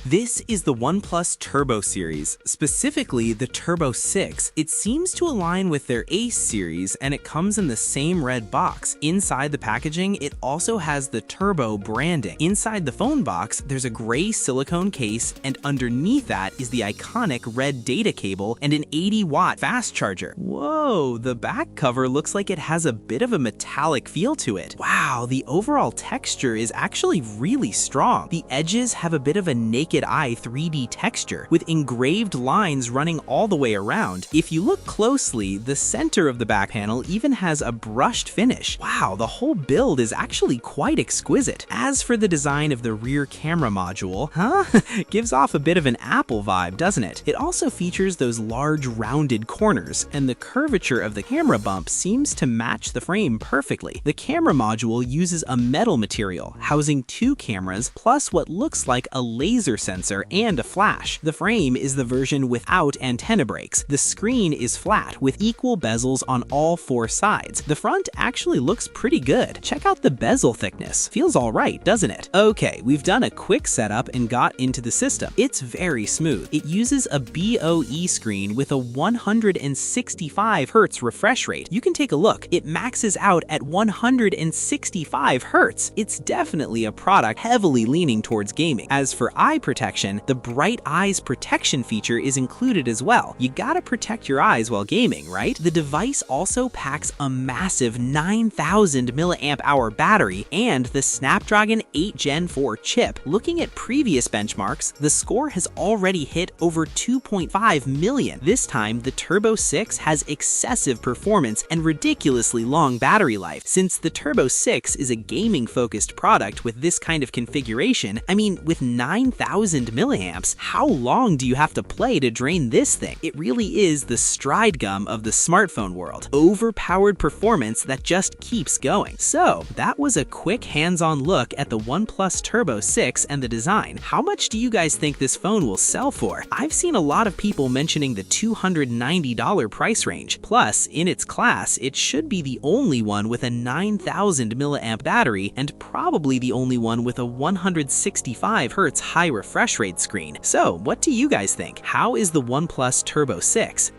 This is the OnePlus Turbo series, specifically the Turbo 6. It seems to align with their Ace series, and it comes in the same red box. Inside the packaging, it also has the Turbo branding. Inside the phone box, there's a gray silicone case, and underneath that is the iconic red data cable and an 80-watt fast charger. Whoa, the back cover looks like it has a bit of a metallic feel to it. Wow, the overall texture is actually really strong. The edges have a bit of a naked eye 3D texture, with engraved lines running all the way around. If you look closely, the center of the back panel even has a brushed finish. Wow, the whole build is actually quite exquisite. As for the design of the rear camera module, gives off a bit of an Apple vibe, doesn't it? It also features those large rounded corners, and the curvature of the camera bump seems to match the frame perfectly. The camera module uses a metal material, housing two cameras, plus what looks like a laser sensor and a flash. The frame is the version without antenna brakes. The screen is flat with equal bezels on all four sides. The front actually looks pretty good. Check out the bezel thickness. Feels alright, doesn't it? Okay, we've done a quick setup and got into the system. It's very smooth. It uses a BOE screen with a 165 Hz refresh rate. You can take a look. It maxes out at 165 Hz. It's definitely a product heavily leaning towards gaming. As for eye protection, the Bright Eyes protection feature is included as well. You gotta protect your eyes while gaming, right? The device also packs a massive 9,000 mAh battery and the Snapdragon 8 Gen 4 chip. Looking at previous benchmarks, the score has already hit over 2.5 million. This time, the Turbo 6 has excessive performance and ridiculously long battery life. Since the Turbo 6 is a gaming-focused product with this kind of configuration, I mean, with 9,000 milliamps, how long do you have to play to drain this thing? It really is the stride gum of the smartphone world. Overpowered performance that just keeps going. So, that was a quick hands-on look at the OnePlus Turbo 6 and the design. How much do you guys think this phone will sell for? I've seen a lot of people mentioning the $290 price range. Plus, in its class, it should be the only one with a 9,000 milliamp battery and probably the only one with a 165 Hz high refresh rate screen. So, what do you guys think? How is the OnePlus Turbo 6?